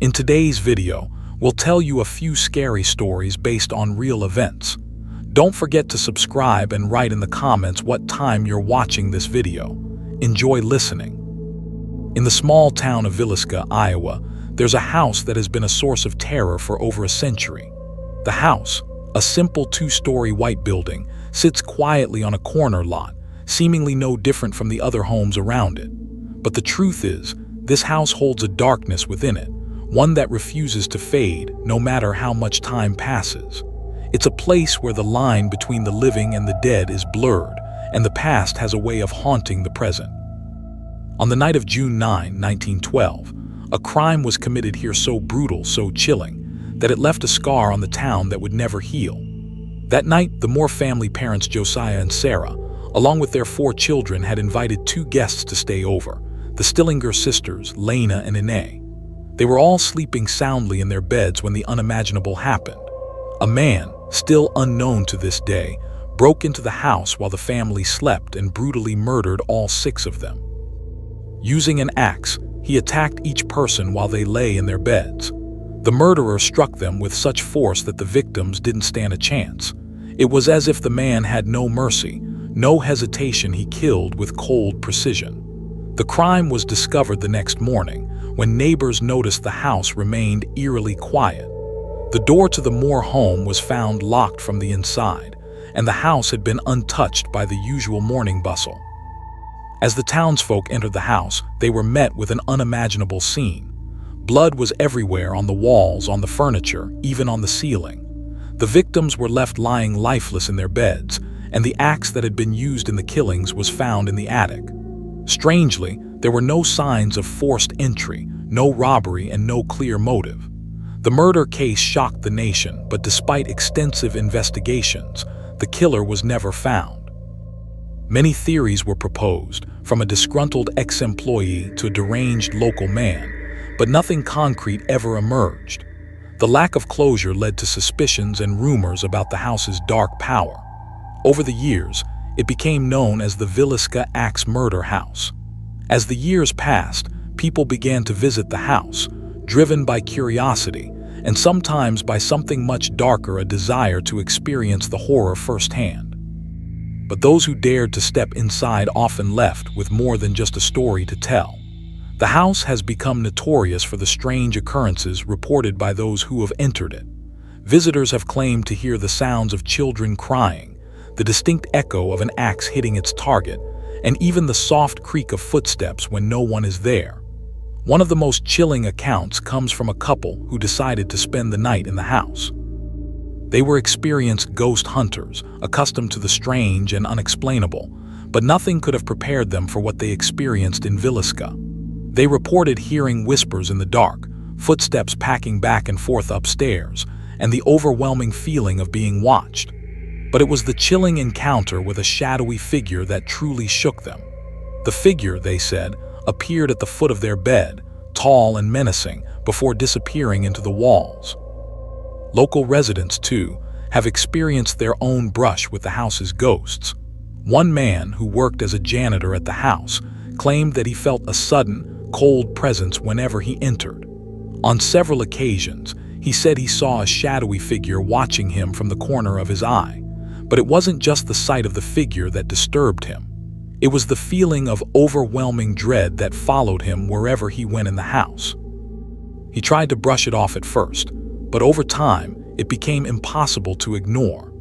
In today's video, we'll tell you a few scary stories based on real events. Don't forget to subscribe and write in the comments what time you're watching this video. Enjoy listening. In the small town of Villisca, Iowa, there's a house that has been a source of terror for over a century. The house, a simple two-story white building, sits quietly on a corner lot, seemingly no different from the other homes around it. But the truth is, this house holds a darkness within it, one that refuses to fade no matter how much time passes. It's a place where the line between the living and the dead is blurred, and the past has a way of haunting the present. On the night of June 9, 1912, a crime was committed here so brutal, so chilling, that it left a scar on the town that would never heal. That night, the Moore family parents Josiah and Sarah, along with their 4 children, had invited 2 guests to stay over, the Stillinger sisters, Lena and Ine. They were all sleeping soundly in their beds when the unimaginable happened. A man, still unknown to this day, broke into the house while the family slept and brutally murdered all 6 of them. Using an axe, he attacked each person while they lay in their beds. The murderer struck them with such force that the victims didn't stand a chance. It was as if the man had no mercy, no hesitation. He killed with cold precision. The crime was discovered the next morning, when neighbors noticed the house remained eerily quiet. The door to the Moore home was found locked from the inside, and the house had been untouched by the usual morning bustle. As the townsfolk entered the house, they were met with an unimaginable scene. Blood was everywhere, on the walls, on the furniture, even on the ceiling. The victims were left lying lifeless in their beds, and the axe that had been used in the killings was found in the attic. Strangely, there were no signs of forced entry, no robbery, and no clear motive. The murder case shocked the nation, but despite extensive investigations, the killer was never found. Many theories were proposed, from a disgruntled ex-employee to a deranged local man, but nothing concrete ever emerged. The lack of closure led to suspicions and rumors about the house's dark power. Over the years, it became known as the Villisca Axe Murder House. As the years passed, people began to visit the house, driven by curiosity, and sometimes by something much darker, a desire to experience the horror firsthand. But those who dared to step inside often left with more than just a story to tell. The house has become notorious for the strange occurrences reported by those who have entered it. Visitors have claimed to hear the sounds of children crying, the distinct echo of an axe hitting its target, and even the soft creak of footsteps when no one is there. One of the most chilling accounts comes from a couple who decided to spend the night in the house. They were experienced ghost hunters, accustomed to the strange and unexplainable, but nothing could have prepared them for what they experienced in Villisca. They reported hearing whispers in the dark, footsteps packing back and forth upstairs, and the overwhelming feeling of being watched. But it was the chilling encounter with a shadowy figure that truly shook them. The figure, they said, appeared at the foot of their bed, tall and menacing, before disappearing into the walls. Local residents, too, have experienced their own brush with the house's ghosts. One man who worked as a janitor at the house claimed that he felt a sudden, cold presence whenever he entered. On several occasions, he said he saw a shadowy figure watching him from the corner of his eye. But it wasn't just the sight of the figure that disturbed him. It was the feeling of overwhelming dread that followed him wherever he went in the house. He tried to brush it off at first, but over time, it became impossible to ignore.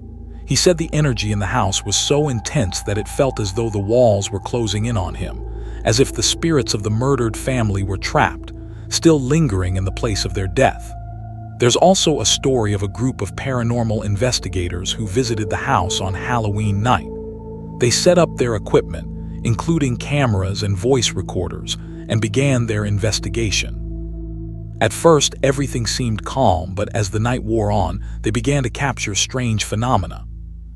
He said the energy in the house was so intense that it felt as though the walls were closing in on him, as if the spirits of the murdered family were trapped, still lingering in the place of their death. There's also a story of a group of paranormal investigators who visited the house on Halloween night. They set up their equipment, including cameras and voice recorders, and began their investigation. At first, everything seemed calm, but as the night wore on, they began to capture strange phenomena.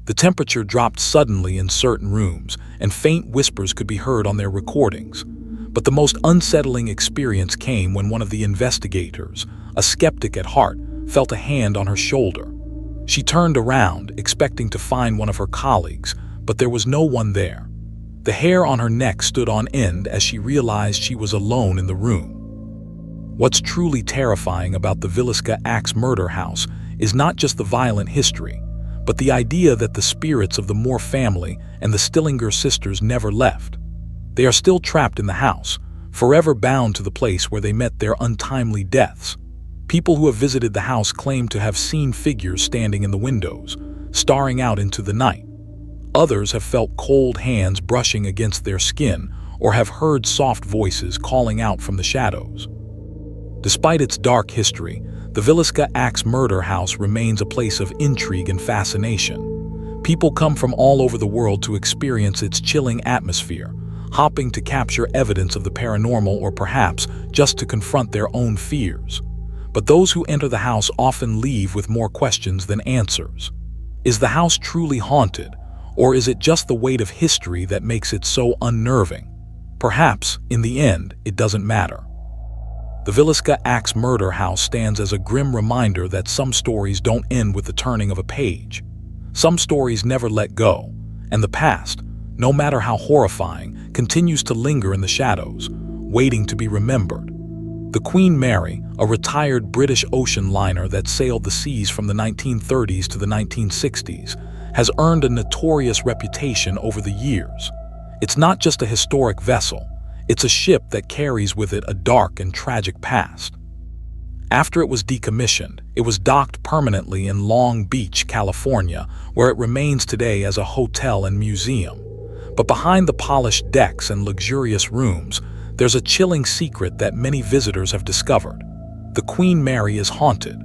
The temperature dropped suddenly in certain rooms, and faint whispers could be heard on their recordings. But the most unsettling experience came when one of the investigators, a skeptic at heart, felt a hand on her shoulder. She turned around, expecting to find one of her colleagues, but there was no one there. The hair on her neck stood on end as she realized she was alone in the room. What's truly terrifying about the Villisca Axe murder house is not just the violent history, but the idea that the spirits of the Moore family and the Stillinger sisters never left. They are still trapped in the house, forever bound to the place where they met their untimely deaths. People who have visited the house claim to have seen figures standing in the windows, staring out into the night. Others have felt cold hands brushing against their skin or have heard soft voices calling out from the shadows. Despite its dark history, the Villisca Axe murder house remains a place of intrigue and fascination. People come from all over the world to experience its chilling atmosphere, hoping to capture evidence of the paranormal or perhaps just to confront their own fears. But those who enter the house often leave with more questions than answers. Is the house truly haunted, or is it just the weight of history that makes it so unnerving? Perhaps, in the end, it doesn't matter. The Villisca Axe murder house stands as a grim reminder that some stories don't end with the turning of a page. Some stories never let go, and the past, no matter how horrifying, continues to linger in the shadows, waiting to be remembered. The Queen Mary, a retired British ocean liner that sailed the seas from the 1930s to the 1960s, has earned a notorious reputation over the years. It's not just a historic vessel, it's a ship that carries with it a dark and tragic past. After it was decommissioned, it was docked permanently in Long Beach, California, where it remains today as a hotel and museum. But behind the polished decks and luxurious rooms, there's a chilling secret that many visitors have discovered. The Queen Mary is haunted.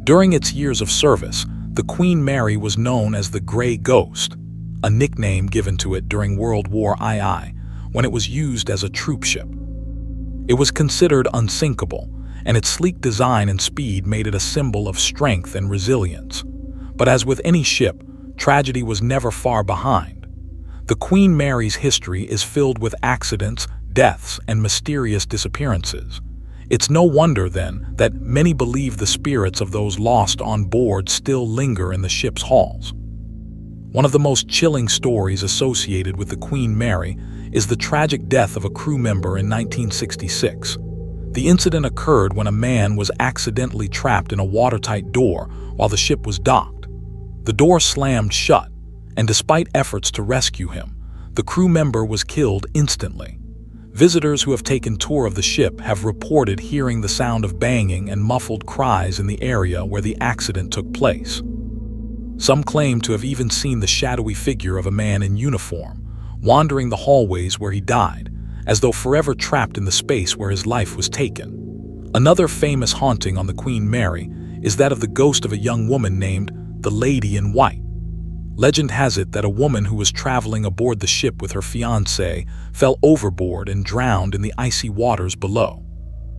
During its years of service, the Queen Mary was known as the Grey Ghost, a nickname given to it during World War II, when it was used as a troop ship. It was considered unsinkable, and its sleek design and speed made it a symbol of strength and resilience. But as with any ship, tragedy was never far behind. The Queen Mary's history is filled with accidents, deaths, and mysterious disappearances. It's no wonder, then, that many believe the spirits of those lost on board still linger in the ship's halls. One of the most chilling stories associated with the Queen Mary is the tragic death of a crew member in 1966. The incident occurred when a man was accidentally trapped in a watertight door while the ship was docked. The door slammed shut, and despite efforts to rescue him, the crew member was killed instantly. Visitors who have taken tour of the ship have reported hearing the sound of banging and muffled cries in the area where the accident took place. Some claim to have even seen the shadowy figure of a man in uniform, wandering the hallways where he died, as though forever trapped in the space where his life was taken. Another famous haunting on the Queen Mary is that of the ghost of a young woman named the Lady in White. Legend has it that a woman who was traveling aboard the ship with her fiancé fell overboard and drowned in the icy waters below.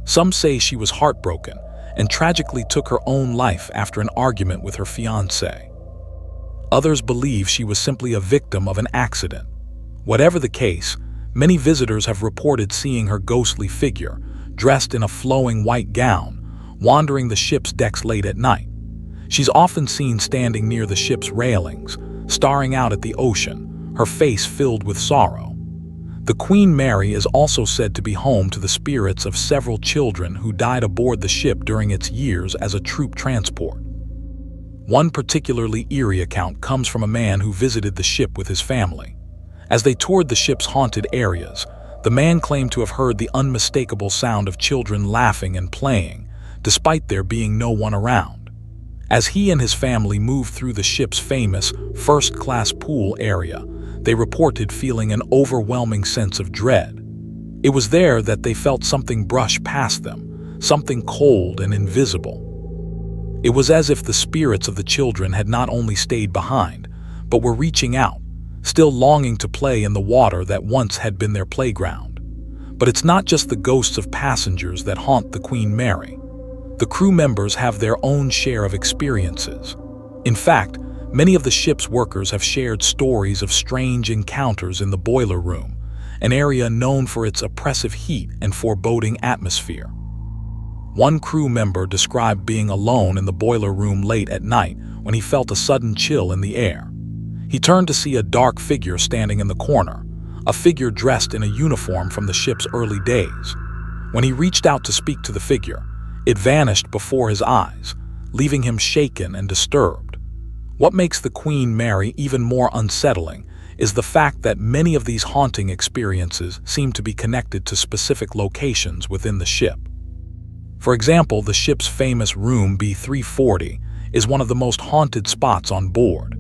Some say she was heartbroken and tragically took her own life after an argument with her fiancé. Others believe she was simply a victim of an accident. Whatever the case, many visitors have reported seeing her ghostly figure, dressed in a flowing white gown, wandering the ship's decks late at night. She's often seen standing near the ship's railings, staring out at the ocean, her face filled with sorrow. The Queen Mary is also said to be home to the spirits of several children who died aboard the ship during its years as a troop transport. One particularly eerie account comes from a man who visited the ship with his family. As they toured the ship's haunted areas, the man claimed to have heard the unmistakable sound of children laughing and playing, despite there being no one around. As he and his family moved through the ship's famous first-class pool area, they reported feeling an overwhelming sense of dread. It was there that they felt something brush past them, something cold and invisible. It was as if the spirits of the children had not only stayed behind, but were reaching out, still longing to play in the water that once had been their playground. But it's not just the ghosts of passengers that haunt the Queen Mary. The crew members have their own share of experiences. In fact, many of the ship's workers have shared stories of strange encounters in the boiler room, an area known for its oppressive heat and foreboding atmosphere. One crew member described being alone in the boiler room late at night when he felt a sudden chill in the air. He turned to see a dark figure standing in the corner, a figure dressed in a uniform from the ship's early days. When he reached out to speak to the figure, it vanished before his eyes, leaving him shaken and disturbed. What makes the Queen Mary even more unsettling is the fact that many of these haunting experiences seem to be connected to specific locations within the ship. For example, the ship's famous room B340 is one of the most haunted spots on board.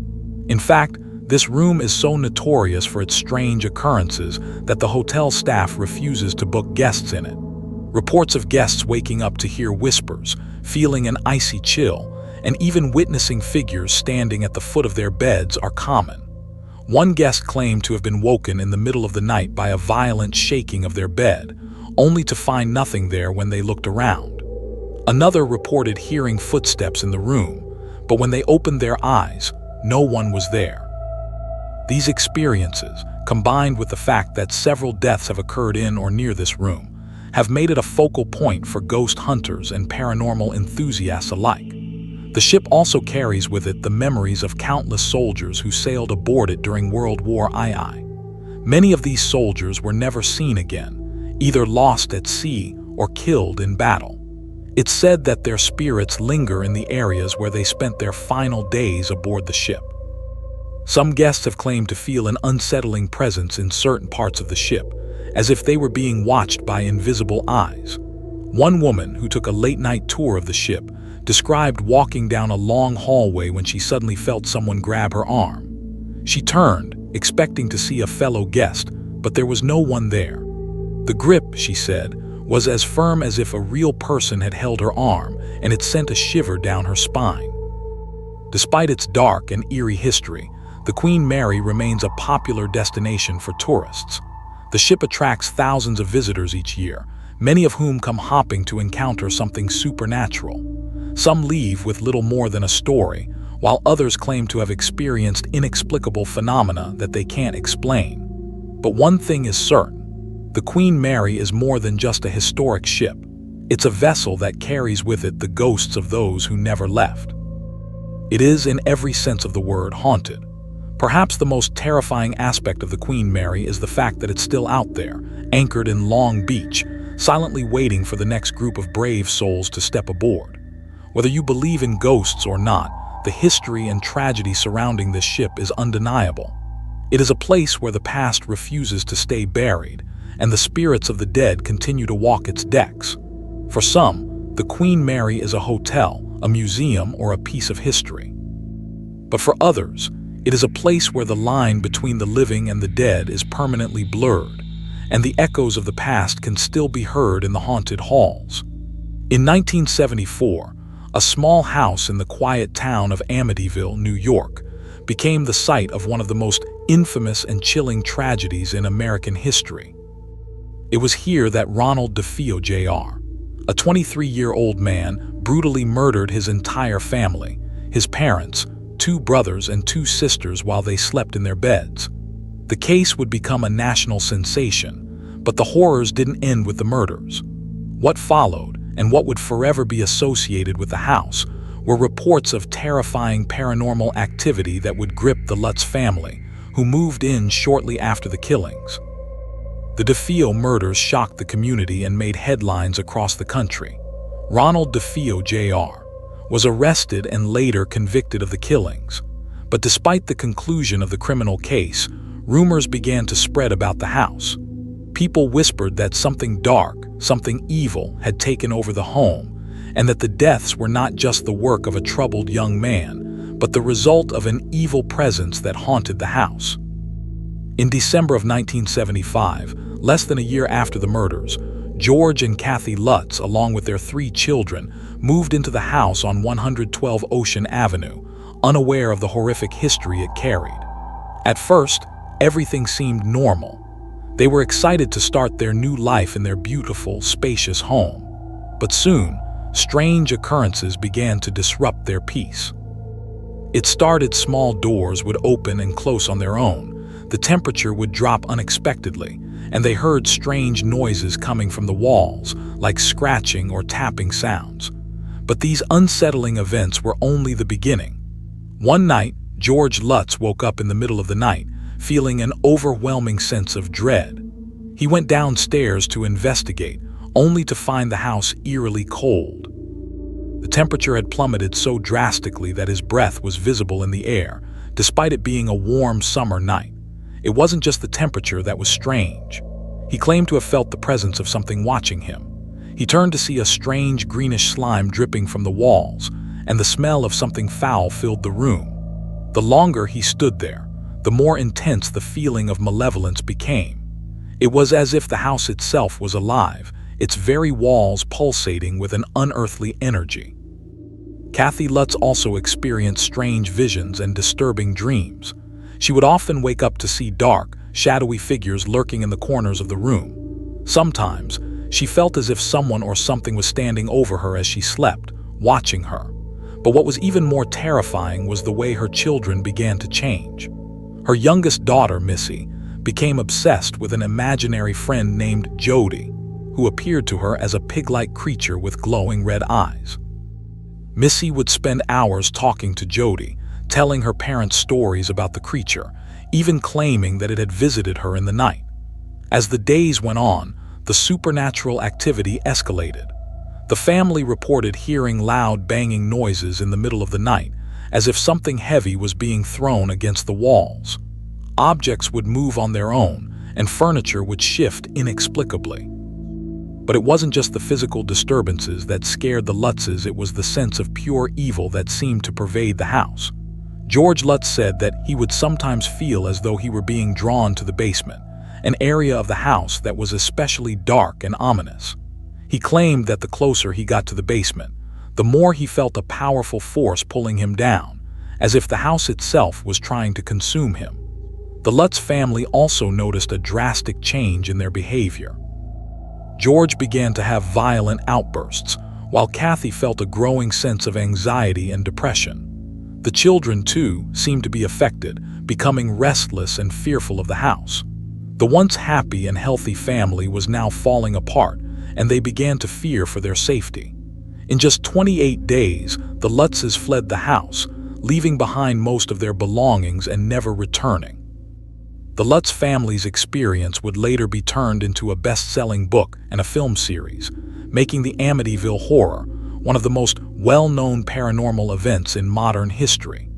In fact, this room is so notorious for its strange occurrences that the hotel staff refuses to book guests in it. Reports of guests waking up to hear whispers, feeling an icy chill, and even witnessing figures standing at the foot of their beds are common. One guest claimed to have been woken in the middle of the night by a violent shaking of their bed, only to find nothing there when they looked around. Another reported hearing footsteps in the room, but when they opened their eyes, no one was there. These experiences, combined with the fact that several deaths have occurred in or near this room, have made it a focal point for ghost hunters and paranormal enthusiasts alike. The ship also carries with it the memories of countless soldiers who sailed aboard it during World War II. Many of these soldiers were never seen again, either lost at sea or killed in battle. It's said that their spirits linger in the areas where they spent their final days aboard the ship. Some guests have claimed to feel an unsettling presence in certain parts of the ship, as if they were being watched by invisible eyes. One woman who took a late-night tour of the ship described walking down a long hallway when she suddenly felt someone grab her arm. She turned, expecting to see a fellow guest, but there was no one there. The grip, she said, was as firm as if a real person had held her arm, and it sent a shiver down her spine. Despite its dark and eerie history, the Queen Mary remains a popular destination for tourists. The ship attracts thousands of visitors each year, many of whom come hopping to encounter something supernatural. Some leave with little more than a story, while others claim to have experienced inexplicable phenomena that they can't explain. But one thing is certain: the Queen Mary is more than just a historic ship. It's a vessel that carries with it the ghosts of those who never left. It is, in every sense of the word, haunted. Perhaps the most terrifying aspect of the Queen Mary is the fact that it's still out there, anchored in Long Beach, silently waiting for the next group of brave souls to step aboard. Whether you believe in ghosts or not, the history and tragedy surrounding this ship is undeniable. It is a place where the past refuses to stay buried, and the spirits of the dead continue to walk its decks. For some, the Queen Mary is a hotel, a museum, or a piece of history. But for others, it is a place where the line between the living and the dead is permanently blurred, and the echoes of the past can still be heard in the haunted halls. In 1974, a small house in the quiet town of Amityville, New York, became the site of one of the most infamous and chilling tragedies in American history. It was here that Ronald DeFeo Jr., a 23-year-old man, brutally murdered his entire family, his parents, 2 brothers and 2 sisters, while they slept in their beds. The case would become a national sensation, but the horrors didn't end with the murders. What followed, and what would forever be associated with the house, were reports of terrifying paranormal activity that would grip the Lutz family, who moved in shortly after the killings. The DeFeo murders shocked the community and made headlines across the country. Ronald DeFeo Jr. was arrested and later convicted of the killings. But despite the conclusion of the criminal case, rumors began to spread about the house. People whispered that something dark, something evil, had taken over the home, and that the deaths were not just the work of a troubled young man, but the result of an evil presence that haunted the house. In December of 1975, less than a year after the murders, George and Kathy Lutz, along with their 3 children, moved into the house on 112 Ocean Avenue, unaware of the horrific history it carried. At first, everything seemed normal. They were excited to start their new life in their beautiful, spacious home. But soon, strange occurrences began to disrupt their peace. It started small. Doors would open and close on their own. The temperature would drop unexpectedly, and they heard strange noises coming from the walls, like scratching or tapping sounds. But these unsettling events were only the beginning. One night, George Lutz woke up in the middle of the night, feeling an overwhelming sense of dread. He went downstairs to investigate, only to find the house eerily cold. The temperature had plummeted so drastically that his breath was visible in the air, despite it being a warm summer night. It wasn't just the temperature that was strange. He claimed to have felt the presence of something watching him. He turned to see a strange greenish slime dripping from the walls, and the smell of something foul filled the room. The longer he stood there, the more intense the feeling of malevolence became. It was as if the house itself was alive, its very walls pulsating with an unearthly energy. Kathy Lutz also experienced strange visions and disturbing dreams. She would often wake up to see dark, shadowy figures lurking in the corners of the room. Sometimes, she felt as if someone or something was standing over her as she slept, watching her. But what was even more terrifying was the way her children began to change. Her youngest daughter, Missy, became obsessed with an imaginary friend named Jody, who appeared to her as a pig-like creature with glowing red eyes. Missy would spend hours talking to Jody, telling her parents stories about the creature, even claiming that it had visited her in the night. As the days went on, the supernatural activity escalated. The family reported hearing loud banging noises in the middle of the night, as if something heavy was being thrown against the walls. Objects would move on their own, and furniture would shift inexplicably. But it wasn't just the physical disturbances that scared the Lutzes, it was the sense of pure evil that seemed to pervade the house. George Lutz said that he would sometimes feel as though he were being drawn to the basement, an area of the house that was especially dark and ominous. He claimed that the closer he got to the basement, the more he felt a powerful force pulling him down, as if the house itself was trying to consume him. The Lutz family also noticed a drastic change in their behavior. George began to have violent outbursts, while Kathy felt a growing sense of anxiety and depression. The children, too, seemed to be affected, becoming restless and fearful of the house. The once happy and healthy family was now falling apart, and they began to fear for their safety. In just 28 days, the Lutzes fled the house, leaving behind most of their belongings and never returning. The Lutz family's experience would later be turned into a best-selling book and a film series, making the Amityville Horror one of the most well-known paranormal events in modern history.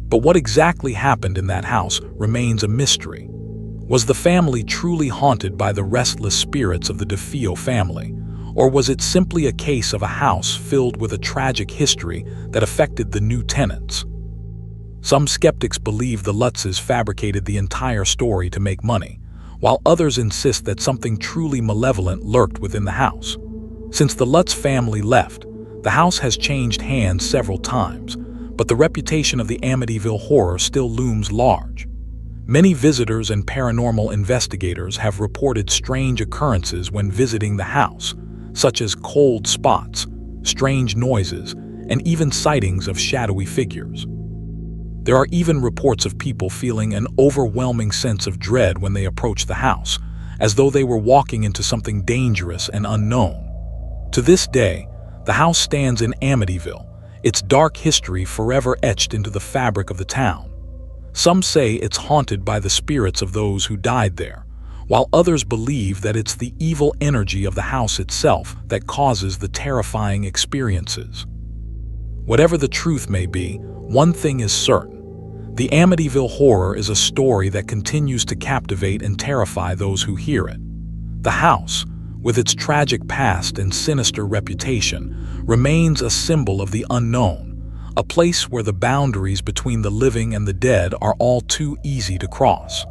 But what exactly happened in that house remains a mystery. Was the family truly haunted by the restless spirits of the DeFeo family, or was it simply a case of a house filled with a tragic history that affected the new tenants? Some skeptics believe the Lutzes fabricated the entire story to make money, while others insist that something truly malevolent lurked within the house. Since the Lutz family left, the house has changed hands several times, but the reputation of the Amityville Horror still looms large. Many visitors and paranormal investigators have reported strange occurrences when visiting the house, such as cold spots, strange noises, and even sightings of shadowy figures. There are even reports of people feeling an overwhelming sense of dread when they approach the house, as though they were walking into something dangerous and unknown. To this day, the house stands in Amityville, its dark history forever etched into the fabric of the town. Some say it's haunted by the spirits of those who died there, while others believe that it's the evil energy of the house itself that causes the terrifying experiences. Whatever the truth may be, one thing is certain. The Amityville Horror is a story that continues to captivate and terrify those who hear it. The house, with its tragic past and sinister reputation, remains a symbol of the unknown, a place where the boundaries between the living and the dead are all too easy to cross.